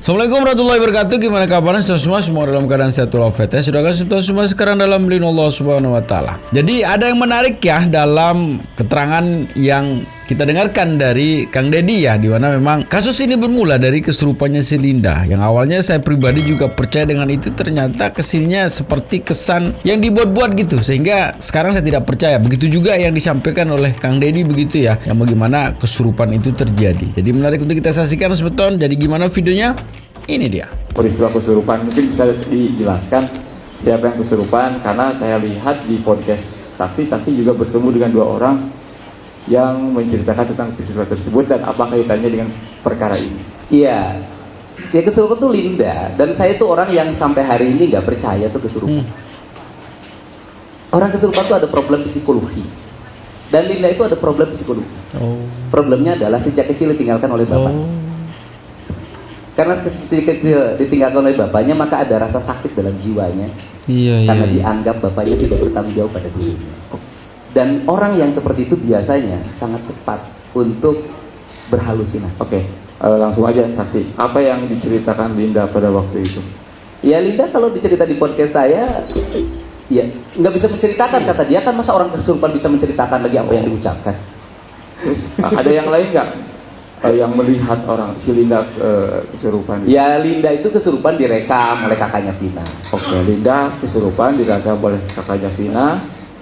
Assalamualaikum warahmatullahi wabarakatuh. Gimana kabarnya semua? Semua dalam keadaan sehat walafiat ya. Sudah semua sekarang dalam lindungi Allah Subhanahu wa taala. Jadi ada yang menarik ya dalam keterangan yang kita dengarkan dari Kang Deddy ya, di mana memang kasus ini bermula dari kesurupannya si Linda. Yang awalnya saya pribadi juga percaya dengan itu, ternyata kesininya seperti kesan yang dibuat-buat gitu, sehingga sekarang saya tidak percaya. Begitu juga yang disampaikan oleh Kang Deddy begitu ya, yang bagaimana kesurupan itu terjadi. Jadi menarik untuk kita saksikan sebetul. Jadi gimana videonya? Ini dia. Peristiwa kesurupan mungkin bisa dijelaskan siapa yang kesurupan, karena saya lihat di podcast saksi juga bertemu dengan dua orang yang menceritakan tentang peristiwa tersebut dan apa kaitannya dengan perkara ini. Iya, ya kesurupan tuh Linda, dan saya tuh orang yang sampai hari ini nggak percaya tuh kesurupan. Orang kesurupan tuh ada problem psikologi, dan Linda itu ada problem psikologi. Problemnya adalah sejak kecil ditinggalkan oleh bapak. Karena sejak kecil ditinggalkan oleh bapaknya, maka ada rasa sakit dalam jiwanya. Karena dianggap bapaknya tidak bertanggung jawab pada dirinya. Dan orang yang seperti itu biasanya sangat cepat untuk berhalusinasi. Oke, langsung aja saksi. Apa yang diceritakan Linda pada waktu itu? Ya Linda kalau dicerita di podcast saya, ya nggak bisa menceritakan, kata dia. Kan masa orang kesurupan bisa menceritakan lagi apa yang diucapkan? Terus ada yang lain nggak yang melihat orang si Linda kesurupan? Ya Linda itu kesurupan direkam oleh kakaknya Vina. Oke, Linda kesurupan direkam oleh kakaknya Vina.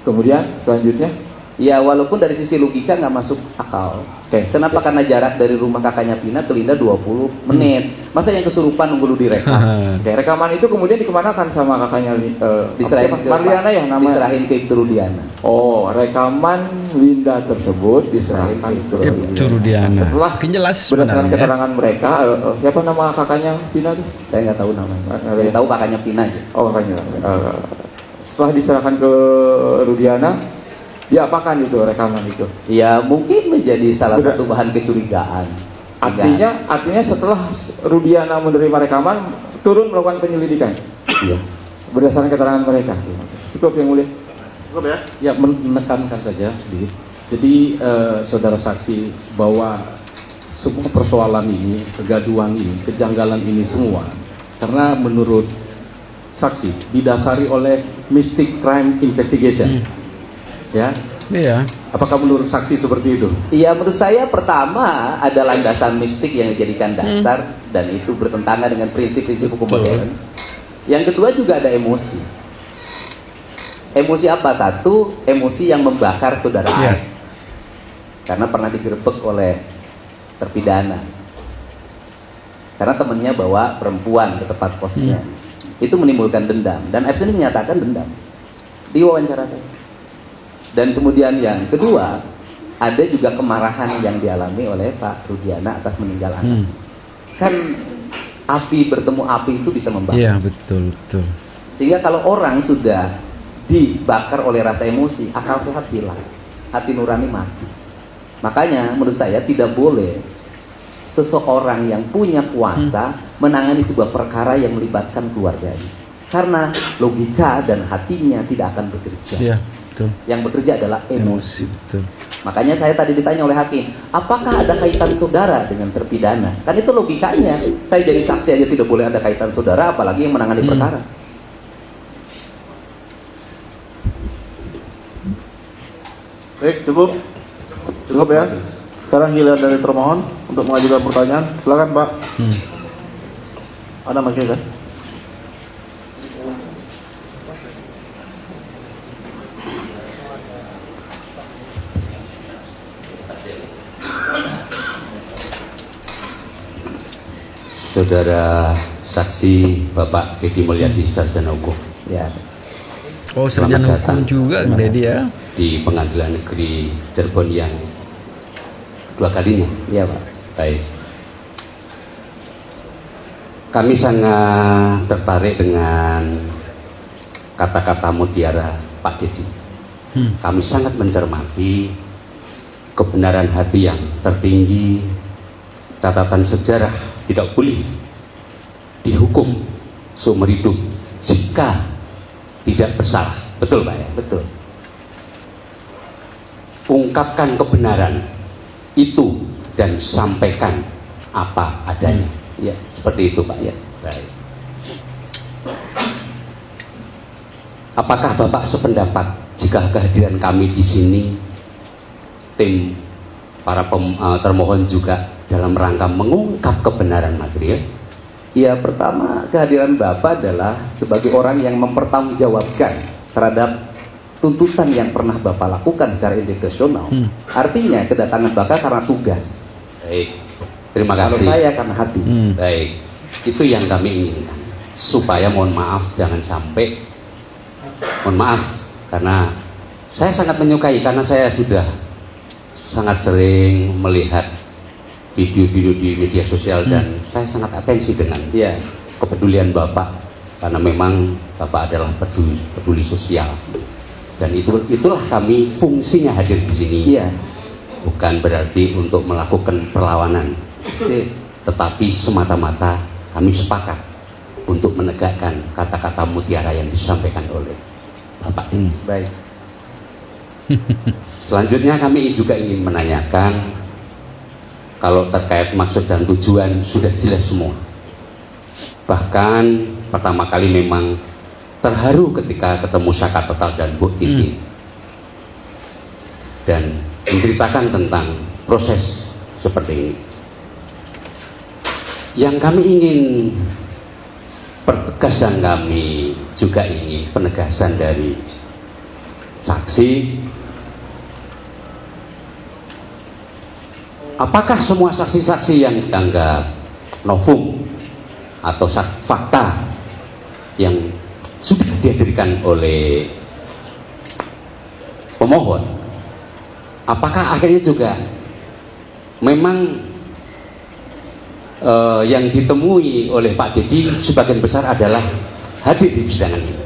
Kemudian selanjutnya? Ya walaupun dari sisi logika nggak masuk akal. Kenapa? Karena jarak dari rumah kakaknya Vina ke Linda 20 menit. Masa yang kesurupan nunggu dulu direkam? Oke, rekaman itu kemudian dikemanakan sama kakaknya Diserahin ke Marliana ya namanya? Diserahin ke Ibtu Rudiana. Oh, rekaman Linda tersebut diserahin ke Ibtu Rudiana. Setelah jelas berdasarkan sebenarnya keterangan mereka, siapa nama kakaknya Vina itu? Saya nggak tahu namanya. Saya tahu kakaknya Vina aja. Oh, kakaknya. Setelah diserahkan ke Rudiana, diapakan itu rekaman itu? Ya mungkin menjadi salah satu bahan kecurigaan. Artinya setelah Rudiana menerima rekaman, turun melakukan penyelidikan. Iya. Berdasarkan keterangan mereka. Cukup yang mulia. Cukup ya? Ya, menekankan saja sedikit. Jadi saudara saksi bahwa semua persoalan ini, kegaduhan ini, kejanggalan ini semua, karena menurut saksi didasari oleh Mystic Crime Investigation. Ya. Iya. Apakah menurut saksi seperti itu? Iya, menurut saya pertama ada landasan mistik yang dijadikan dasar dan itu bertentangan dengan prinsip-prinsip hukum modern. Yang kedua juga ada emosi. Emosi apa? Satu, emosi yang membakar saudara A. Karena pernah digerebek oleh terpidana. Karena temannya bawa perempuan ke tempat kosnya. Itu menimbulkan dendam, dan Epson ini menyatakan dendam di wawancara saya. Dan kemudian yang kedua, ada juga kemarahan yang dialami oleh Pak Rudiana atas meninggal anak. Kan api bertemu api itu bisa membakar. Iya, betul. Sehingga kalau orang sudah dibakar oleh rasa emosi, akal sehat hilang, hati nurani mati. Makanya menurut saya tidak boleh seseorang yang punya kuasa menangani sebuah perkara yang melibatkan keluarganya, karena logika dan hatinya tidak akan bekerja. Iya, betul. Yang bekerja adalah emosi. Betul. Makanya saya tadi ditanya oleh hakim, apakah ada kaitan saudara dengan terpidana? Kan itu logikanya. Saya jadi saksi aja tidak boleh ada kaitan saudara, apalagi yang menangani perkara. Baik, cukup. Cukup ya. Sekarang giliran dari termohon untuk mengajukan pertanyaan. Silakan Pak. Ada masih kan? Saudara saksi Bapak Deddy Mulyadi, sarjana hukum. Ya. Oh, sarjana hukum juga Kang Deddy ya. Di Pengadilan Negeri Cirebon yang dua kalinya. Iya Pak. Baik. Kami sangat tertarik dengan kata-kata mutiara Pak Deddy. Kami sangat mencermati kebenaran hati yang tertinggi. Catatan sejarah tidak boleh dihukum seumur hidup jika tidak bersalah. Betul Pak ya? Betul. Ungkapkan kebenaran itu dan sampaikan apa adanya. Ya, seperti itu Pak ya. Baik. Apakah Bapak sependapat jika kehadiran kami di sini, tim para termohon juga dalam rangka mengungkap kebenaran material? Ya, pertama kehadiran Bapak adalah sebagai orang yang mempertanggungjawabkan terhadap tuntutan yang pernah Bapak lakukan secara institusional. Artinya kedatangan Bapak karena tugas. Baik, terima Kalau kasih. saya karena hati. Baik, itu yang kami inginkan. Supaya mohon maaf jangan sampai, mohon maaf karena saya sangat menyukai, karena saya sudah sangat sering melihat video-video di media sosial dan saya sangat atensi dengan Ya, kepedulian Bapak, karena memang Bapak adalah peduli sosial, dan itulah kami fungsinya hadir di sini. iya. Bukan berarti untuk melakukan perlawanan, Sip. tetapi semata-mata kami sepakat untuk menegakkan kata-kata mutiara yang disampaikan oleh Bapak. Baik. Selanjutnya kami juga ingin menanyakan, kalau terkait maksud dan tujuan sudah jelas semua. Bahkan pertama kali memang terharu ketika ketemu Saka Total dan Bu Titi dan menceritakan tentang proses seperti ini. Yang kami ingin pertegas dan kami juga ingin penegasan dari saksi, apakah semua saksi-saksi yang dianggap novum atau fakta yang sudah dihadirkan oleh pemohon, apakah akhirnya juga memang yang ditemui oleh Pak Dedi sebagian besar adalah hadir di persidangan ini?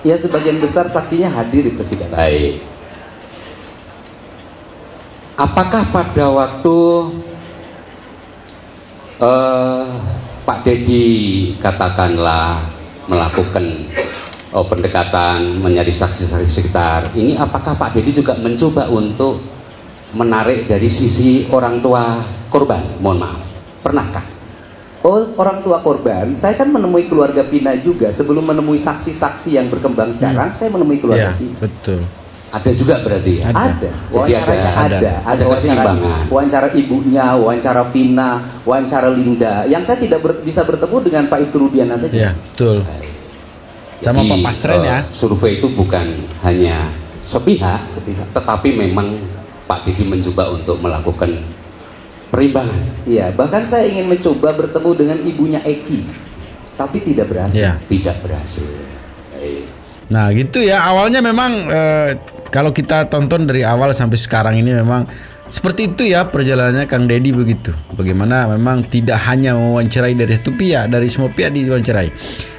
Ya, sebagian besar saksinya hadir di persidangan. Baik. Apakah pada waktu Pak Dedi katakanlah melakukan pendekatan mencari saksi-saksi sekitar ini, apakah Pak Dedi juga mencoba untuk menarik dari sisi orang tua korban? Mohon maaf, pernahkah? Oh, orang tua korban, saya kan menemui keluarga Pina juga. Sebelum menemui saksi-saksi yang berkembang sekarang, saya menemui keluarga Ya, Pina. betul. Ada juga berarti ya? Ada, Jadi wawancaranya ada keseimbangan. wawancara ibunya, wawancara Vina, wawancara Linda. Yang saya tidak bisa bertemu dengan Pak Ibtu Rudiana saja. Ya, betul. Sama Pak Pasren ya. Survei itu bukan hanya sepihak, tetapi memang Pak Dedi mencoba untuk melakukan perimbangan. Iya, bahkan saya ingin mencoba bertemu dengan ibunya Eki, tapi tidak berhasil. Ya. Tidak berhasil. Baik. Nah gitu ya, awalnya memang kalau kita tonton dari awal sampai sekarang ini memang seperti itu ya perjalanannya Kang Dedi begitu. Bagaimana memang tidak hanya mewawancarai dari satu pihak, dari semua pihak diwawancarai.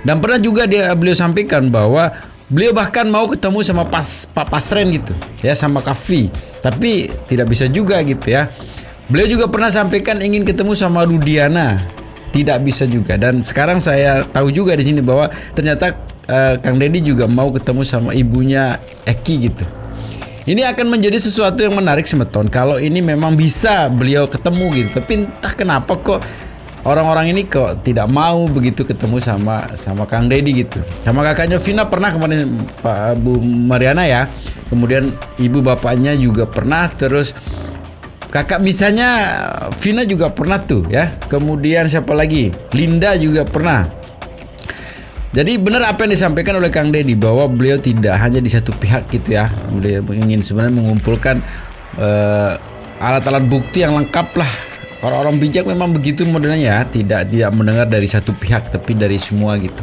Dan pernah juga beliau sampaikan bahwa beliau bahkan mau ketemu sama Pak Pasren gitu ya, sama Kavi, tapi tidak bisa juga gitu ya. Beliau juga pernah sampaikan ingin ketemu sama Rudiana, tidak bisa juga. Dan sekarang saya tahu juga di sini bahwa ternyata Kang Dedi juga mau ketemu sama ibunya Eki gitu. Ini akan menjadi sesuatu yang menarik semeton kalau ini memang bisa beliau ketemu gitu. Tapi entah kenapa kok orang-orang ini kok tidak mau begitu ketemu sama Kang Dedi gitu. Sama kakaknya Vina pernah kemarin, Pak Bu Mariana ya. Kemudian ibu bapaknya juga pernah, terus kakak misalnya Vina juga pernah tuh ya. Kemudian siapa lagi? Linda juga pernah. Jadi benar apa yang disampaikan oleh Kang Dedi bahwa beliau tidak hanya di satu pihak gitu ya. Beliau ingin sebenarnya mengumpulkan alat-alat bukti yang lengkap lah. Orang-orang bijak memang begitu modelnya ya, tidak mendengar dari satu pihak tapi dari semua gitu.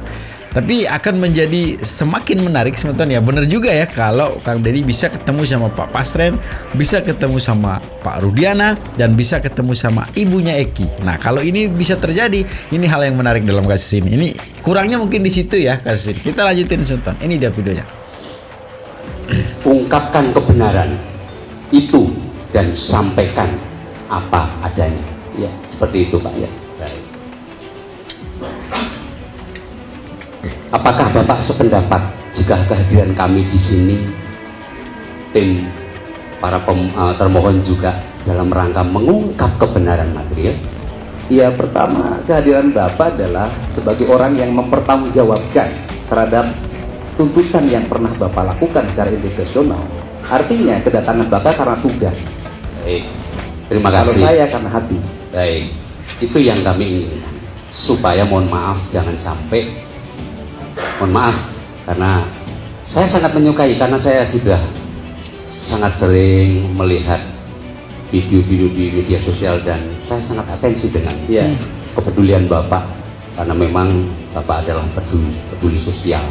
Tapi akan menjadi semakin menarik semeton ya. Benar juga ya kalau Kang Dedi bisa ketemu sama Pak Pasren, bisa ketemu sama Pak Rudiana, dan bisa ketemu sama ibunya Eki. Nah kalau ini bisa terjadi, ini hal yang menarik dalam kasus ini. Ini kurangnya mungkin di situ ya kasus ini. Kita lanjutin semeton. Ini dia videonya. Ungkapkan kebenaran itu dan sampaikan apa adanya. Ya, seperti itu Pak ya. Baik. Apakah Bapak sependapat jika kehadiran kami di sini, tim para termohon juga dalam rangka mengungkap kebenaran material? Ya, pertama kehadiran Bapak adalah sebagai orang yang mempertanggungjawabkan terhadap tuntutan yang pernah Bapak lakukan secara institusional. Artinya kedatangan Bapak karena tugas. Baik, terima Kalau kasih. saya karena hati. Baik, itu yang kami inginkan. Supaya mohon maaf jangan sampai, mohon maaf karena saya sangat menyukai, karena saya sudah sangat sering melihat video-video di media sosial dan saya sangat atensi dengan kepedulian Bapak, karena memang Bapak adalah peduli sosial,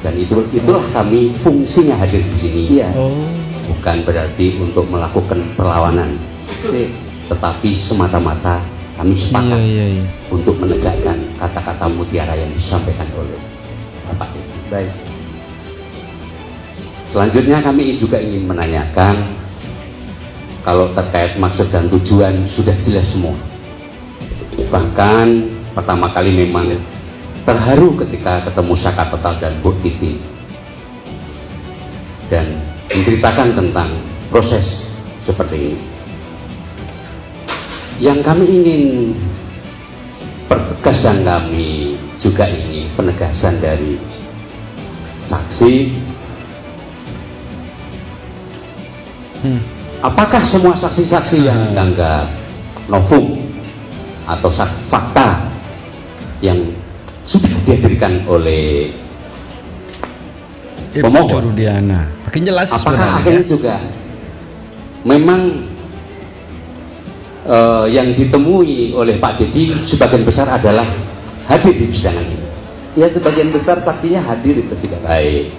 dan itulah kami fungsinya hadir di sini. Bukan berarti untuk melakukan perlawanan, tetapi semata-mata kami sepakat untuk menegakkan kata-kata mutiara yang disampaikan oleh Bapak. Baik. Selanjutnya kami juga ingin menanyakan, kalau terkait maksud dan tujuan sudah jelas semua. Bahkan pertama kali memang terharu ketika ketemu Saka Total dan Bu Titi dan menceritakan tentang proses seperti ini. Yang kami ingin penegasan, kami juga ingin penegasan dari saksi. Apakah semua saksi-saksi yang dianggap novum atau fakta yang sudah dihadirkan oleh pemohon, Rudiana, makin jelas apakah akhirnya juga memang yang ditemui oleh Pak Dedi sebagian besar adalah hadir di persidangan ini? Ya, sebagian besar saksinya hadir di persidangan. Baik.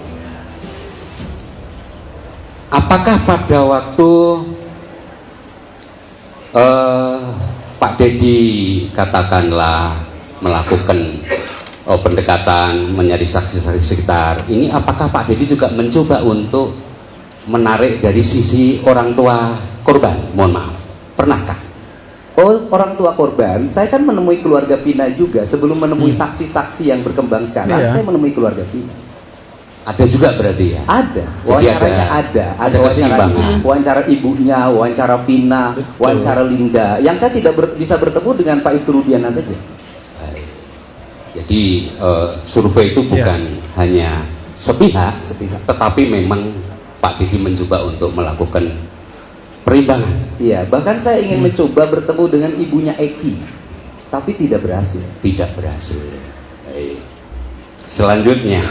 Apakah pada waktu Pak Dedi katakanlah melakukan pendekatan mencari saksi-saksi sekitar ini, apakah Pak Dedi juga mencoba untuk menarik dari sisi orang tua korban? Mohon maaf, pernahkah? Oh, orang tua korban, saya kan menemui keluarga Vina juga sebelum menemui saksi-saksi yang berkembang sekarang. Saya menemui keluarga Vina. Ada juga berarti ya? Ada, wawancaranya ada wawancara ibunya, wawancara Vina, wawancara Linda. Yang saya tidak bisa bertemu dengan Pak Ibtu Rudiana saja. Baik. Jadi survei itu bukan hanya sepihak, tetapi memang Pak Dedi mencoba untuk melakukan perimbangan. Iya, bahkan saya ingin mencoba bertemu dengan ibunya Eki, tapi tidak berhasil. Tidak berhasil. Baik. Selanjutnya,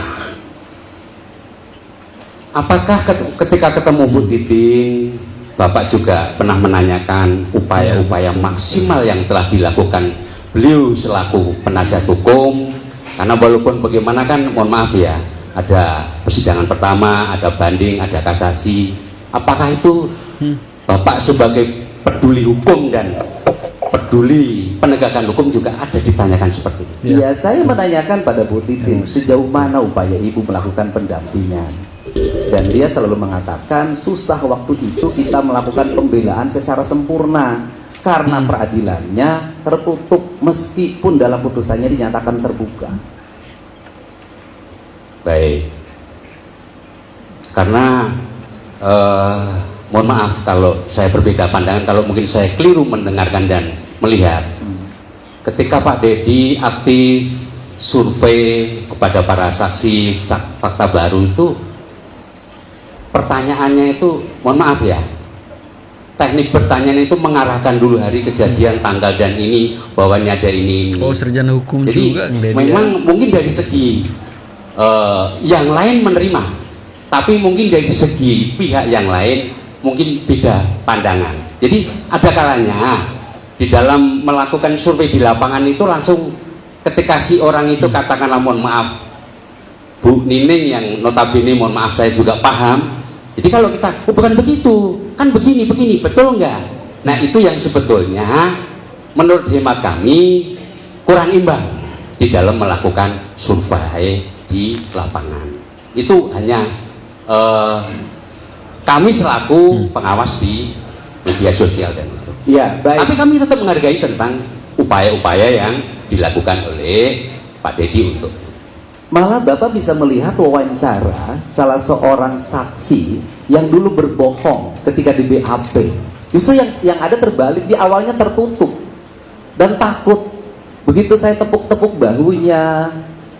apakah ketika ketemu Bu Titin, Bapak juga pernah menanyakan upaya-upaya maksimal yang telah dilakukan beliau selaku penasihat hukum? Karena walaupun bagaimana kan, mohon maaf ya, ada persidangan pertama, ada banding, ada kasasi. Apakah itu Bapak sebagai peduli hukum dan peduli penegakan hukum juga ada ditanyakan seperti itu? Iya, saya menanyakan pada Bu Titin sejauh mana upaya ibu melakukan pendampingan. Dan dia selalu mengatakan susah waktu itu kita melakukan pembelaan secara sempurna karena peradilannya tertutup meskipun dalam putusannya dinyatakan terbuka. Baik. Karena mohon maaf kalau saya berbeda pandangan, kalau mungkin saya keliru mendengarkan dan melihat. Ketika Pak Dedi aktif survei kepada para saksi fakta baru itu, pertanyaannya itu, mohon maaf ya, teknik pertanyaan itu mengarahkan dulu hari kejadian, tanggal dan ini, bahwa ini ada ini. Oh, sarjana hukum. Jadi, juga memang mungkin dari segi yang lain menerima, tapi mungkin dari segi pihak yang lain mungkin beda pandangan. Jadi ada kalanya di dalam melakukan survei di lapangan itu langsung ketika si orang itu katakanlah, mohon maaf Bu Nining yang notabene mohon maaf saya juga paham. Jadi kalau kita, oh bukan begitu, kan begini, betul nggak? Nah itu yang sebetulnya menurut hemat kami kurang imbang di dalam melakukan survei di lapangan. Itu hanya kami selaku pengawas di media sosial dan itu. Ya, baik. Tapi kami tetap menghargai tentang upaya-upaya yang dilakukan oleh Pak Dedi untuk. Malah Bapak bisa melihat wawancara salah seorang saksi yang dulu berbohong ketika di BAP. Justru yang ada terbalik, di awalnya tertutup. dan takut. Begitu saya tepuk-tepuk bahunya,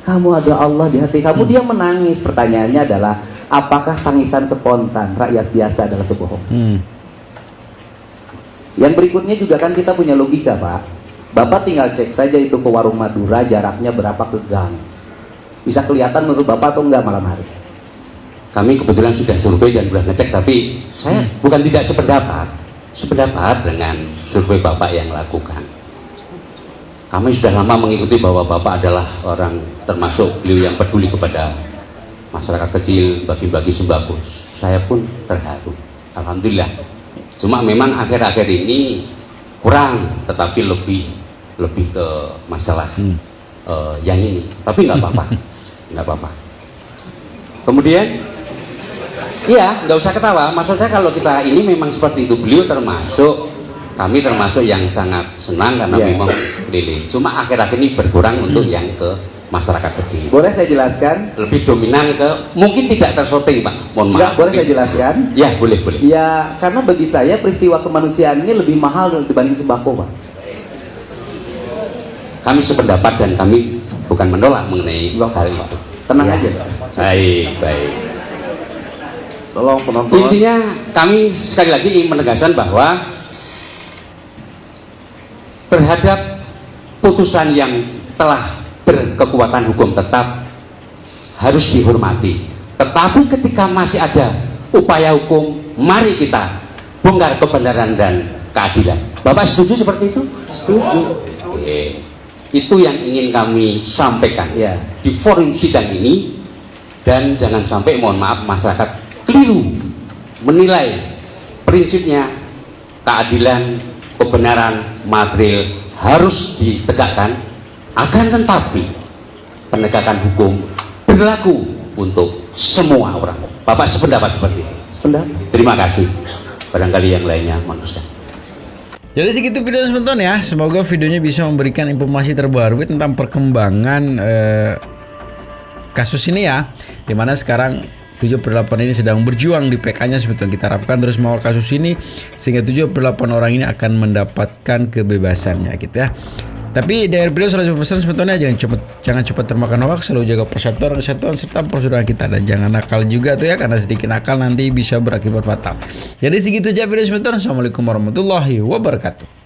kamu ada Allah di hati kamu, dia menangis. Pertanyaannya adalah, apakah tangisan spontan rakyat biasa adalah kebohongan? Yang berikutnya juga kan kita punya logika, Pak. Bapak tinggal cek saja itu ke warung Madura, jaraknya berapa ke gang. Bisa kelihatan menurut Bapak atau enggak malam hari? Kami kebetulan sudah survei dan sudah ngecek, tapi saya bukan tidak sependapat dengan survei Bapak yang lakukan. Kami sudah lama mengikuti bahwa Bapak adalah orang termasuk beliau yang peduli kepada masyarakat kecil, bagi-bagi sembako. Saya pun terharu, alhamdulillah. Cuma memang akhir-akhir ini kurang, tetapi lebih ke masalah yang ini. Tapi nggak apa-apa, nggak apa-apa. Kemudian, ya nggak usah ketawa. Maksud saya kalau kita ini memang seperti itu, kami termasuk yang sangat senang karena memang keliling. Cuma akhir-akhir ini berkurang untuk yang ke masyarakat kecil. Boleh saya jelaskan? Lebih dominan ke, mungkin tidak tersorting, Pak. Mohon maaf. Boleh saya jelaskan? Ya, boleh. Ya, karena bagi saya peristiwa kemanusiaan ini lebih mahal dibanding sembako, Pak. Kami sependapat dan kami bukan menolak mengenai hal itu. Tenang aja, Pak. Baik. Tolong penonton. Intinya kami sekali lagi ingin menegaskan bahwa terhadap putusan yang telah berkekuatan hukum tetap harus dihormati. Tetapi ketika masih ada upaya hukum, mari kita bongkar kebenaran dan keadilan. Bapak setuju seperti itu? Setuju. Oke. Itu yang ingin kami sampaikan di forum sidang ini, dan jangan sampai, mohon maaf, masyarakat keliru menilai prinsipnya keadilan, kebenaran material harus ditegakkan, akan tetapi penegakan hukum berlaku untuk semua orang. Bapak sependapat seperti itu? Sependapat. Terima kasih. Barangkali yang lainnya manusia. Jadi segitu video sebentar ya. Semoga videonya bisa memberikan informasi terbaru tentang perkembangan kasus ini ya. Dimana sekarang 78 ini sedang berjuang di PK-nya sebetulnya. Kita harapkan terus mengawal kasus ini sehingga 78 orang ini akan mendapatkan kebebasannya gitu ya. Tapi dari beliau sudah pesan sebetulnya jangan cepat termakan hoax, selalu jaga persatuan, kesatuan serta persaudaraan kita, dan jangan nakal juga tuh ya, karena sedikit nakal nanti bisa berakibat fatal. Jadi segitu aja video sebentar. Assalamualaikum warahmatullahi wabarakatuh.